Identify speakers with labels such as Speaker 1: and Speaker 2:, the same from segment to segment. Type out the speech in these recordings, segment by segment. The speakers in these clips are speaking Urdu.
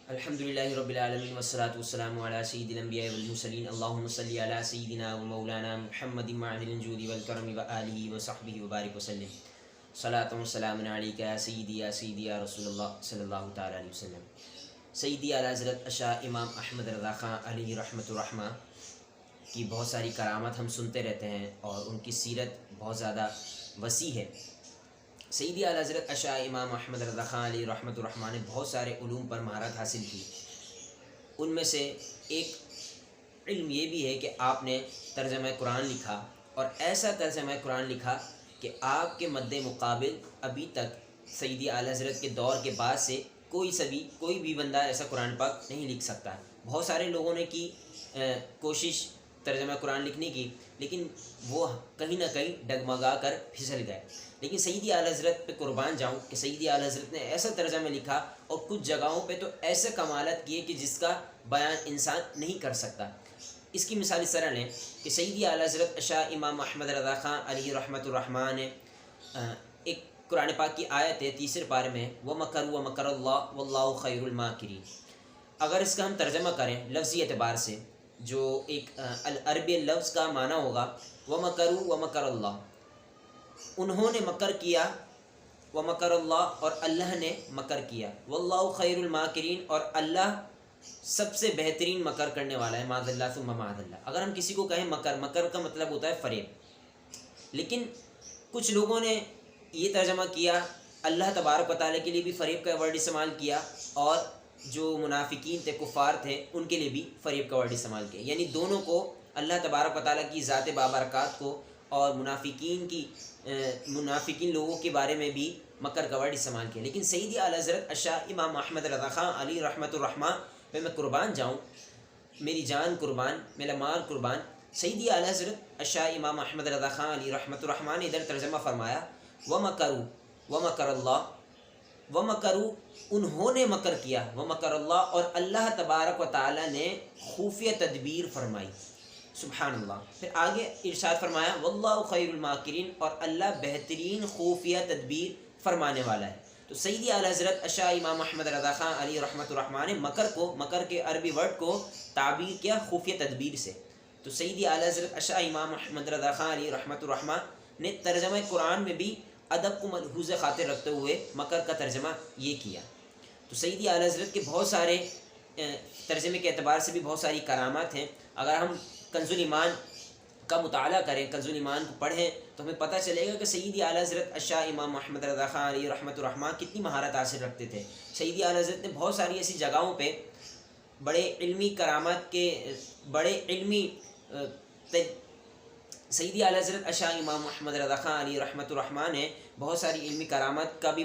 Speaker 1: الحمدللہ رب العالمین والصلاة والسلام علی سید الانبیاء والمرسلین اللہم صلی علی سیدنا و مولانا محمد معدن الجود والکرم وآلہ وصحبہ وبارک وسلم صلاۃ و سلام علیکہ یا سیدی یا سیدی یا رسول اللہ صلی اللہ تعالی علیہ وسلم۔ سیدی اعلیٰ حضرت اشاع امام احمد رضا خاں علیہ رحمۃ الرحمہ کی بہت ساری کرامات ہم سنتے رہتے ہیں اور ان کی سیرت بہت زیادہ وسیع ہے۔ سیدی اعلیٰ حضرت اشاع امام احمد رضا خاں علیہ رحمۃ الرحمٰ نے بہت سارے علوم پر مہارت حاصل کی۔ ان میں سے ایک علم یہ بھی ہے کہ آپ نے ترجمہ قرآن لکھا، اور ایسا ترجمہ قرآن لکھا کہ آپ کے مد مقابل ابھی تک سیدی اعلیٰ حضرت کے دور کے بعد سے کوئی بھی بندہ ایسا قرآن پاک نہیں لکھ سکتا۔ بہت سارے لوگوں نے کی کوشش ترجمہ قرآن لکھنے کی، لیکن وہ کہیں نہ کہیں ڈگمگا کر پھسل گئے۔ لیکن سیدی اعلیٰ حضرت پہ قربان جاؤں کہ سیدی اعلیٰ حضرت نے ایسا ترجمہ لکھا اور کچھ جگہوں پہ تو ایسے کمالات کیے کہ جس کا بیان انسان نہیں کر سکتا۔ اس کی مثال اس طرح لیں کہ سیدی اعلیٰ حضرت اشاع امام احمد رضا خاں علیہ رحمۃ الرحمٰ نے ایک قرآن پاک کی آیت ہے 3 پارے میں، وَمَكَرُوا وَمَكَرَ اللَّهُ وَاللَّهُ خَيْرُ الْمَاكِرِينَ۔ اگر اس کا ہم ترجمہ کریں لفظی اعتبار سے، جو ایک عربی لفظ کا معنی ہوگا وَمَكَرُوا وَمَكَرَ اللَّهُ، انہوں نے مکر کیا، وَمَكَرَ اللَّهُ اور اللہ نے مکر کیا، وَاللَّهُ خَيْرُ الْمَاكِرِينَ اور اللہ سب سے بہترین مکر کرنے والا ہے، معاذ اللہ ثم معاذ اللہ۔ اگر ہم کسی کو کہیں مکر کا مطلب ہوتا ہے فریب، لیکن کچھ لوگوں نے یہ ترجمہ کیا، اللہ تبارک و تعالیٰ کے لیے بھی فریب کا ورڈ استعمال کیا، اور جو منافقین تھے، کفار تھے، ان کے لیے بھی فریب کا ورڈ استعمال کیا، یعنی دونوں کو اللہ تبارک و تعالیٰ کی ذات بابرکات کو اور منافقین لوگوں کے بارے میں بھی مکر کا ورڈ استعمال کیا۔ لیکن سیدی اعلیٰ حضرت اشاع امام احمد رضا خاں علی رحمۃ الرحمٰ پہ میں قربان جاؤں، میری جان قربان، میرا مال قربان، سیدی اعلیٰ حضرت اشاع امام احمد رضا خاں علی رحمۃ الرحمٰ نے ادھر ترجمہ فرمایا وَمَكَرُوا وَمَكَرَ اللَّهُ، وَمَكَرُوا انہوں نے مکر کیا، وَمَكَرَ اللَّهُ اور اللہ تبارک و تعالیٰ نے خفیہ تدبیر فرمائی، سبحان اللہ۔ پھر آگے ارشاد فرمایا وَاللَّهُ خَيْرُ الْمَاكِرِينَ اور اللہ بہترین خفیہ تدبیر فرمانے والا ہے۔ تو سیدی اعلیٰ حضرت اشاع امام احمد رضا خاں علی رحمۃ الرحمٰ نے مکر کے عربی ورڈ کو تعبیر کیا خفیہ تدبیر سے۔ تو سیدی اعلیٰ حضرت اشاع امام احمد رضا خاں علی رحمۃ الرحمٰ نے ترجمہ قرآن میں بھی ادب کو ملحوظ خاطر رکھتے ہوئے مکر کا ترجمہ یہ کیا۔ تو سیدی اعلیٰ حضرت کے بہت سارے ترجمے کے اعتبار سے بھی بہت ساری کرامات ہیں۔ اگر ہم کنز الایمان کا مطالعہ کریں، کنز الایمان کو پڑھیں، تو ہمیں پتہ چلے گا کہ سیدی اعلیٰ حضرت اشاع امام محمد رضا خاں علیہ رحمۃ الرحمٰ کتنی مہارت حاصل رکھتے تھے۔ سیدی اعلیٰ حضرت نے بہت ساری ایسی جگہوں پہ بڑے علمی کرامات کے سیدی اعلیٰ حضرت اشاع امام محمد رضا خاں علیہ رحمۃ الرحمٰ نے بہت ساری علمی کرامات کا بھی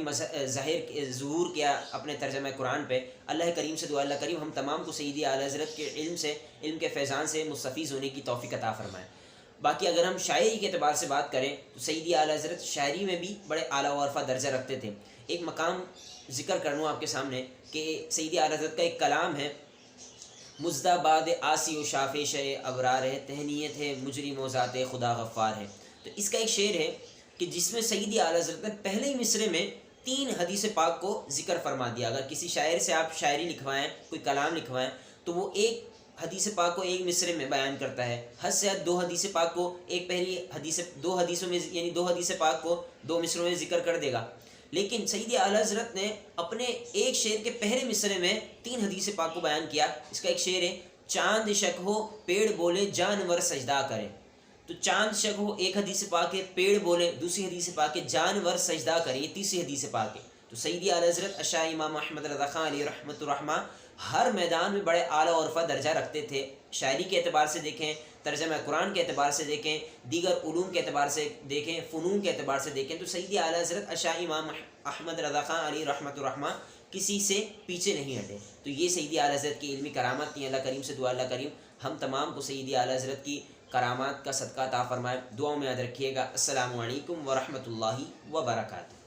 Speaker 1: ظہور کیا اپنے ترجمہ قرآن پہ۔ اللہ کریم سے دعا اللہ کریم ہم تمام کو سیدی اعلیٰ حضرت کے علم کے فیضان سے مستفیض ہونے کی توفیق عطا فرمائے۔ باقی اگر ہم شاعری کے اعتبار سے بات کریں تو سیدی اعلیٰ حضرت شاعری میں بھی بڑے اعلیٰ و عرفہ درجہ رکھتے تھے۔ ایک مقام ذکر کروں آپ کے سامنے کہ سیدی اعلیٰ حضرت کا ایک کلام ہے، مزدہ باد آسی و شافش ابرار ہے، تہنیت ہے مجرم و ذات خدا غفار ہے۔ تو اس کا ایک شعر ہے کہ جس میں سیدی اعلیٰ حضرت نے پہلے ہی مصرے میں 3 حدیث پاک کو ذکر فرما دیا۔ اگر کسی شاعر سے آپ شاعری لکھوائیں، کوئی کلام لکھوائیں، تو وہ ایک حدیث پاک کو ایک مصرے میں بیان کرتا ہے، حد سے حد 2 حدیث پاک کو ایک پہلی حدیث 2 حدیثوں میں، یعنی 2 حدیث پاک کو 2 مصروں میں ذکر کر دے گا۔ لیکن سیدی اعلیٰ حضرت نے اپنے ایک شعر کے پہلے مصرے میں 3 حدیث پاک کو بیان کیا۔ اس کا ایک شعر ہے، چاند شک ہو پیڑ بولے جانور سجدہ کرے۔ تو چاند شک ہو ایک حدیث پاک ہے، پیڑ بولے دوسری حدیث پاک ہے، جانور سجدہ کرے یہ تیسری حدیث پاک ہے۔ تو سیدی اعلیٰ حضرت اشاع امام احمد رضا خاں علیہ رحمۃ الرحمٰ ہر میدان میں بڑے اعلیٰ و عرفہ درجہ رکھتے تھے۔ شاعری کے اعتبار سے دیکھیں، ترجمہ قرآن کے اعتبار سے دیکھیں، دیگر علوم کے اعتبار سے دیکھیں، فنون کے اعتبار سے دیکھیں، تو سیدی اعلیٰ حضرت اشاع امام احمد رضا خاں علیہ رحمۃ الرحمٰ کسی سے پیچھے نہیں ہٹے۔ تو یہ سیدی اعلیٰ حضرت کی علمی کرامات تھیں۔ اللہ کریم سے دعا اللہ کریم ہم تمام کو سیدی اعلیٰ حضرت کی کرامات کا صدقہ عطا فرمائے۔ دعاؤں میں یاد رکھیے گا۔ السلام علیکم ورحمۃ اللہ وبرکاتہ۔